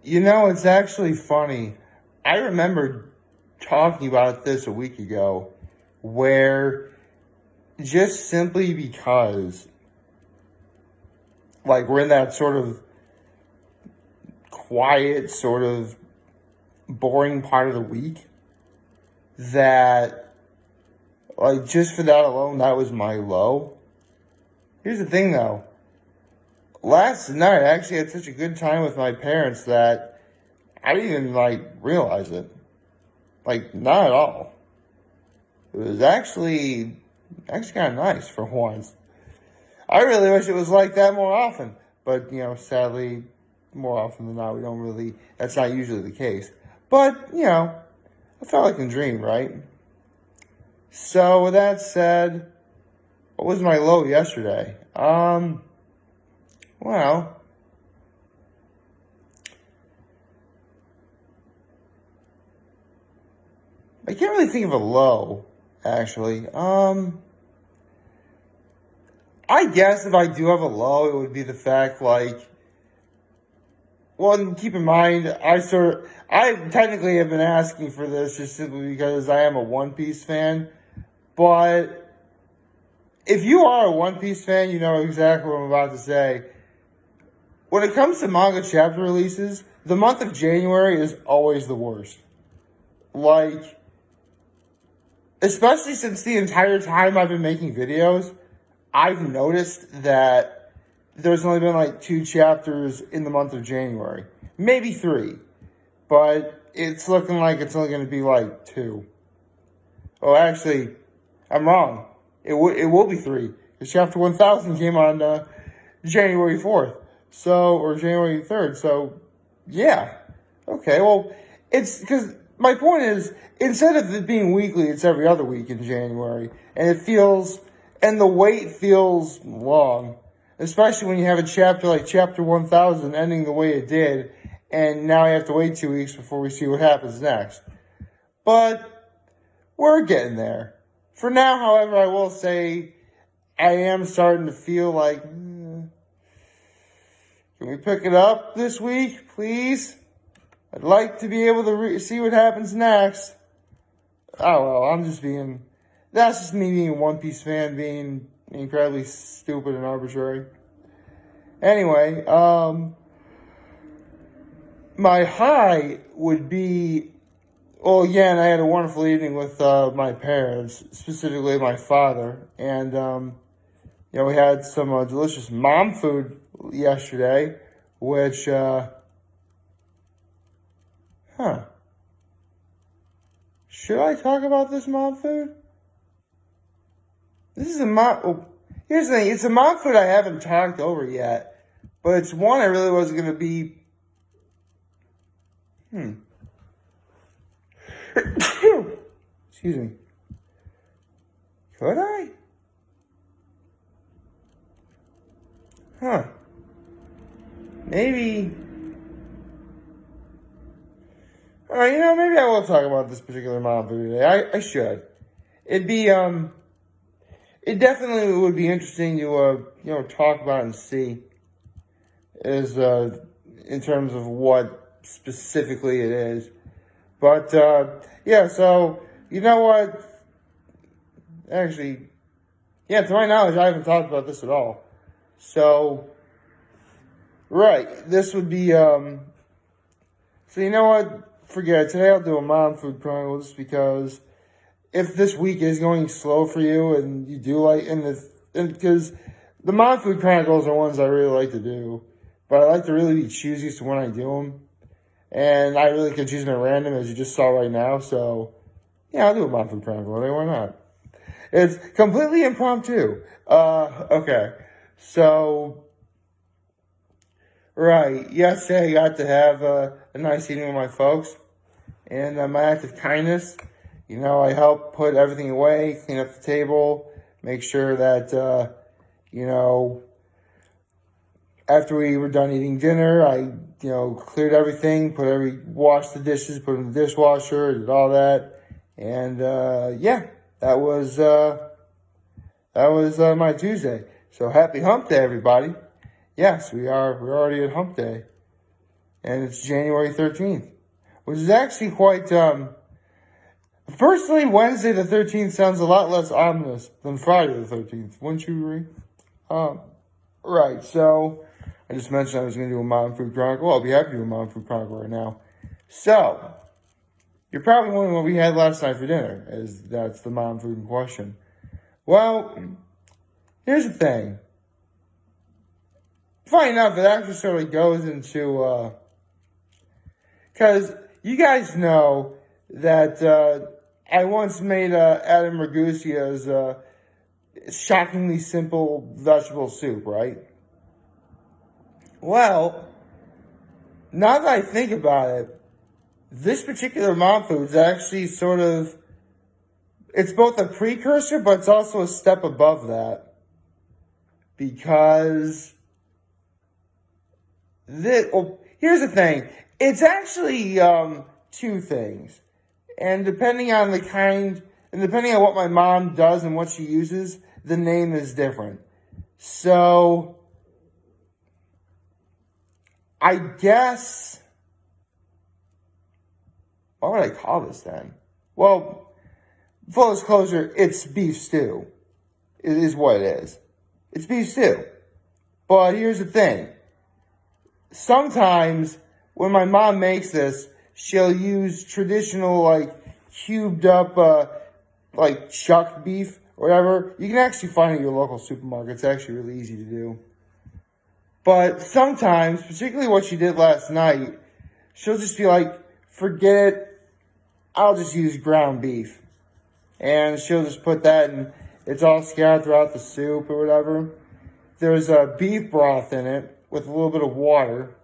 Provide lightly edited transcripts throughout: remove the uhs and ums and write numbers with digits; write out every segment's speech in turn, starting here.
It's actually funny. I remember talking about this a week ago, where just simply because, like, we're in that sort of quiet, sort of boring part of the week, that, like, just for that alone, that was my low. Here's the thing, though. Last night, I actually had such a good time with my parents that I didn't even, realize it. Not at all. It was actually kind of nice for once. I really wish it was like that more often. But, sadly, more often than not, that's not usually the case. But, I felt like a dream, right? So, with that said, what was my low yesterday? Well, I can't really think of a low, actually. I guess if I do have a low, it would be the fact, well, keep in mind, I technically have been asking for this just simply because I am a One Piece fan. But if you are a One Piece fan, you know exactly what I'm about to say. When it comes to manga chapter releases, the month of January is always the worst. Especially since the entire time I've been making videos, I've noticed that there's only been 2 chapters in the month of January. Maybe 3. But it's looking like it's only going to be 2. Oh, actually, I'm wrong. It will be 3. Because chapter 1000 came on January 4th. Or January 3rd. So, yeah. Okay, well, it's because my point is, instead of it being weekly, it's every other week in January. And the wait feels long. Especially when you have a chapter like chapter 1000 ending the way it did. And now I have to wait 2 weeks before we see what happens next. But we're getting there. For now, however, I will say I am starting to feel like, can we pick it up this week, please? I'd like to be able to see what happens next. Oh, well, that's just me being a One Piece fan, being incredibly stupid and arbitrary. Anyway, my high would be, well, again, I had a wonderful evening with my parents, specifically my father, and, we had some delicious mom food yesterday, which, should I talk about this mom food? This is here's the thing, it's a mom food I haven't talked over yet, but it's one I really wasn't going to be, Excuse me. Could I? Maybe. Alright, maybe I will talk about this particular mom food today. I should. It definitely would be interesting to, talk about and see in terms of what specifically it is. But, yeah, so, you know what? Actually, yeah, to my knowledge, I haven't talked about this at all. So, right, this would be, so you know what? Forget it. Today I'll do a Mom Food Chronicle just because if this week is going slow for you and you do because the Mom Food Chronicles are ones I really like to do, but I like to really be choosy as to when I do them. And I really can choose them at random, as you just saw right now. So, yeah, I'll do a Mom Food Chronicle. Why not? It's completely impromptu. Okay. So, right. Yesterday I got to have a nice evening with my folks. And my act of kindness, I helped put everything away, clean up the table, make sure that, after we were done eating dinner, I, cleared everything, washed the dishes, put them in the dishwasher, did all that. And, yeah, that was my Tuesday. So happy hump day, everybody. Yes, we're already at hump day. And it's January 13th, which is actually quite, personally, Wednesday the 13th sounds a lot less ominous than Friday the 13th. Wouldn't you agree? Right, so I just mentioned I was going to do a Mom Food Chronicle. I'll be happy to do a Mom Food Chronicle right now. So, you're probably wondering what we had last night for dinner, as that's the mom food in question. Well, here's the thing. Funny enough, it actually sort of goes into, because you guys know that I once made Adam Ragusio's shockingly simple vegetable soup, right? Well, now that I think about it, this particular mom food is actually sort of, it's both a precursor, but it's also a step above that. Because, here's the thing. It's actually two things. And depending on depending on what my mom does and what she uses, the name is different. So, I guess, what would I call this then? Well, full disclosure, it's beef stew. It is what it is. It's beef stew. But here's the thing. Sometimes when my mom makes this, she'll use traditional, like, cubed up, like, chuck beef or whatever. You can actually find it at your local supermarket. It's actually really easy to do. But sometimes, particularly what she did last night, she'll just be like, forget it. I'll just use ground beef. And she'll just put that and it's all scattered throughout the soup or whatever. There's a beef broth in it with a little bit of water.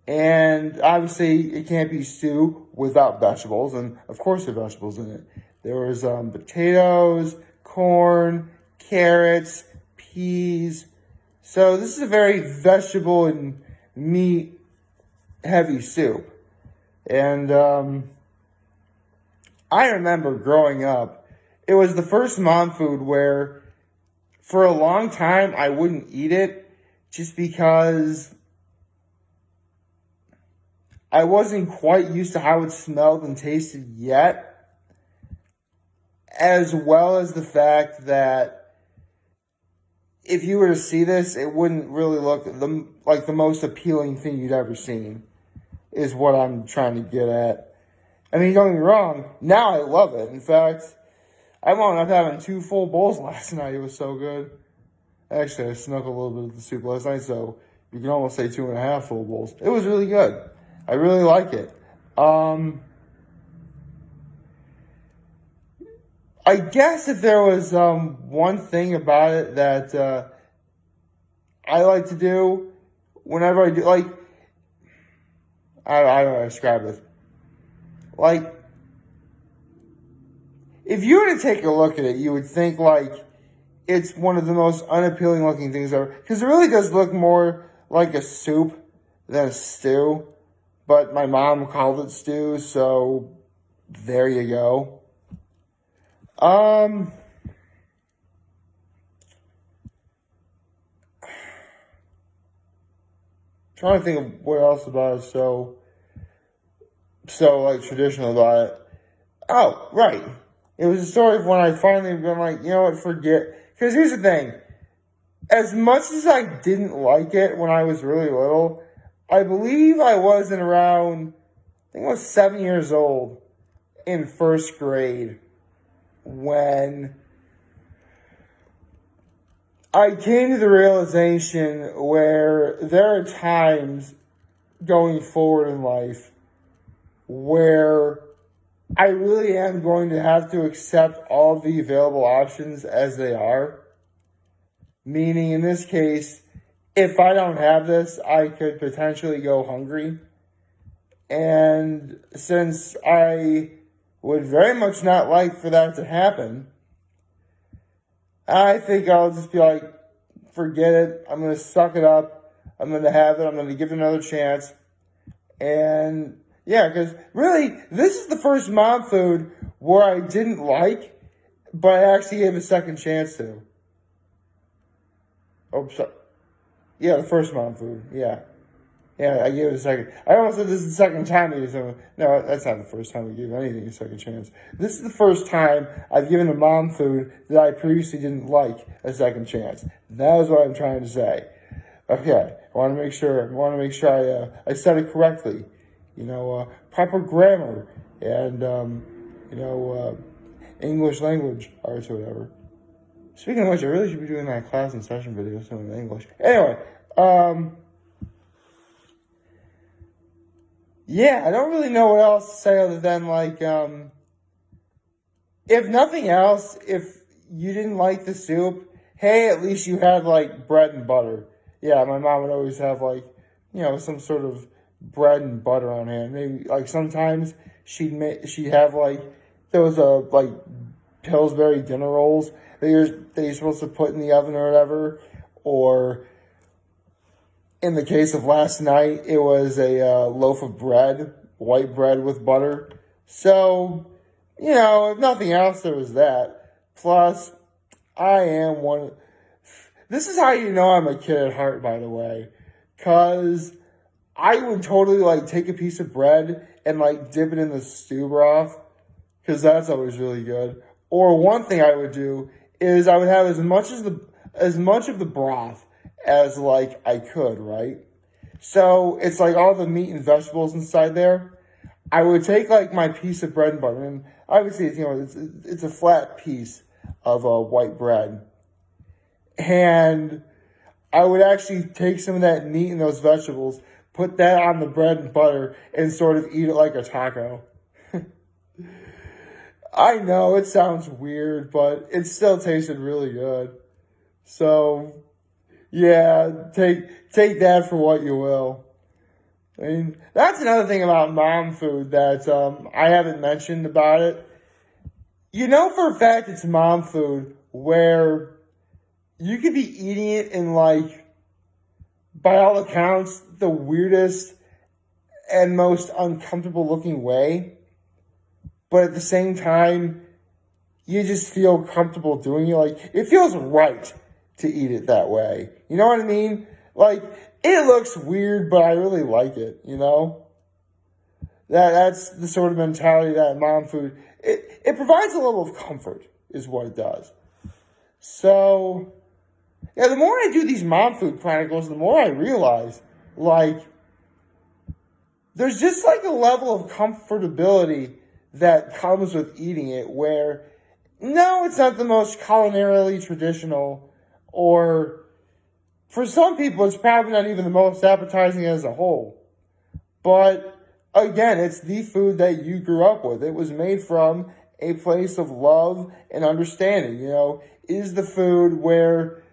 And obviously it can't be stew without vegetables. And of course there are vegetables in it. There was potatoes, corn, carrots, peas. So this is a very vegetable and meat heavy soup. And I remember growing up, it was the first mom food where for a long time I wouldn't eat it just because I wasn't quite used to how it smelled and tasted yet, as well as the fact that if you were to see this, it wouldn't really look like the most appealing thing you'd ever seen, is what I'm trying to get at. I mean, don't get me wrong, now I love it. In fact, I wound up having 2 full bowls last night. It was so good. Actually, I snuck a little bit of the soup last night, so you can almost say 2.5 full bowls. It was really good. I really like it. I guess if there was one thing about it that I like to do whenever I do, like, I don't know how to describe this. Like, if you were to take a look at it, you would think, like, it's one of the most unappealing looking things ever. Because it really does look more like a soup than a stew. But my mom called it stew, so there you go. Trying to think of what else about it so like traditional about it. Oh, right. It was a story of when I finally been like, you know what, forget. Because here's the thing. As much as I didn't like it when I was really little, I believe I was in around, I think I was 7 years old in first grade when I came to the realization where there are times going forward in life where I really am going to have to accept all the available options as they are. Meaning, in this case, if I don't have this, I could potentially go hungry. And since I would very much not like for that to happen, I think I'll just be like, forget it. I'm going to suck it up. I'm going to have it. I'm going to give it another chance. And yeah, because really, this is the first mom food where I didn't like, but I actually gave a second chance to. Oh, sorry. Yeah, the first mom food. Yeah. Yeah, I gave it a second. I almost said this is the second time I gave someone. No, that's not the first time I gave anything a second chance. This is the first time I've given a mom food that I previously didn't like a second chance. That is what I'm trying to say. Okay, I want to make sure I said it correctly. Proper grammar and English language arts or whatever. Speaking of which, I really should be doing that class and session video in English. Anyway, yeah, I don't really know what else to say other than, if nothing else, if you didn't like the soup, hey, at least you had, bread and butter. Yeah, my mom would always have, some sort of bread and butter on hand. Maybe, sometimes she'd have, those, Pillsbury dinner rolls that you're supposed to put in the oven or whatever. Or, in the case of last night, it was a loaf of bread, white bread with butter. So, if nothing else, there was that. Plus, this is how you know I'm a kid at heart, by the way. Because I would totally, take a piece of bread and, dip it in the stew broth. Because that's always really good. Or one thing I would do is I would have as much of the broth as I could, right? So it's all the meat and vegetables inside there. I would take my piece of bread and butter, and obviously it's a flat piece of white bread, and I would actually take some of that meat and those vegetables, put that on the bread and butter, and sort of eat it like a taco. I know it sounds weird, but it still tasted really good. So, yeah, take that for what you will. I mean, that's another thing about mom food that I haven't mentioned about it. For a fact it's mom food where you could be eating it in, by all accounts, the weirdest and most uncomfortable looking way. But at the same time, you just feel comfortable doing it. It feels right to eat it that way. You know what I mean? It looks weird, but I really like it, That's the sort of mentality that mom food, it provides a level of comfort, is what it does. So, yeah, the more I do these Mom Food Chronicles, the more I realize, there's just, a level of comfortability that comes with eating it where, no, it's not the most culinarily traditional, or for some people, it's probably not even the most appetizing as a whole. But, again, it's the food that you grew up with. It was made from a place of love and understanding, Is the food where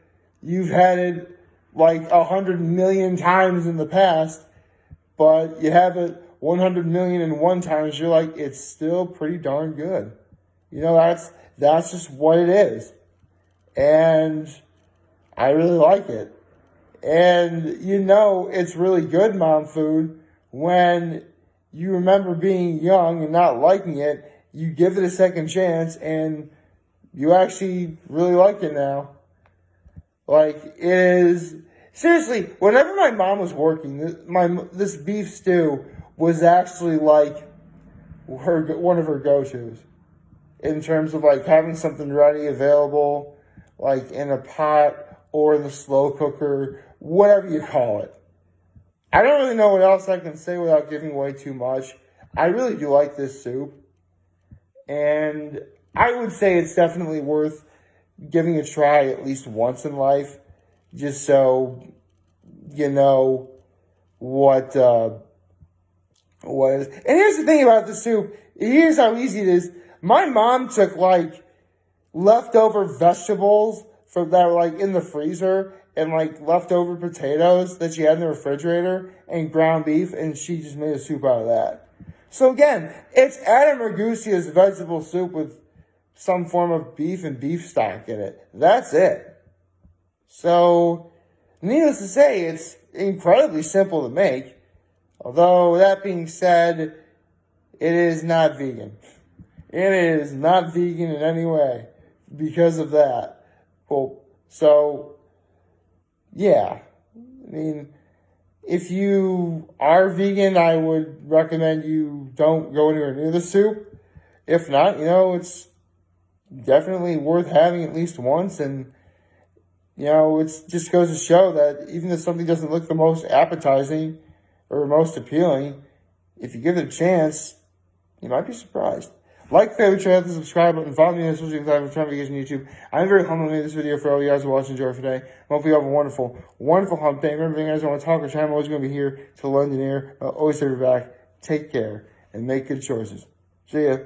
you've had it 100 million times in the past, but you have it 100,000,001 times, you're it's still pretty darn good. That's just what it is. And I really like it. And it's really good mom food when you remember being young and not liking it, you give it a second chance and you actually really like it now. It is, seriously, whenever my mom was working, this beef stew was actually one of her go-tos in terms of having something ready, available, in a pot or in the slow cooker, whatever you call it. I don't really know what else I can say without giving away too much. I really do like this soup, and I would say it's definitely worth giving a try at least once in life, just so you know what is. And here's the thing about the soup. Here's how easy it is. My mom took leftover vegetables that were in the freezer and leftover potatoes that she had in the refrigerator and ground beef, and she just made a soup out of that. So again, it's Adam Ragusia's vegetable soup with some form of beef and beef stock in it. That's it. So, needless to say, it's incredibly simple to make. Although, that being said, it is not vegan. It is not vegan in any way because of that. Well, so, yeah. I mean, If you are vegan, I would recommend you don't go anywhere near the soup. If not, it's definitely worth having at least once. And, it just goes to show that even if something doesn't look the most appetizing or most appealing, if you give it a chance, you might be surprised. Like, favorite, share, the subscribe button, follow me on social media, notifications on YouTube. I'm very humbled to make this video for all you guys who watch and enjoy today. Hopefully you have a wonderful, wonderful hump day. Remember, if you guys want to talk or chat, I'm always going to be here to lend an ear. I'll always have your back. Take care and make good choices. See ya.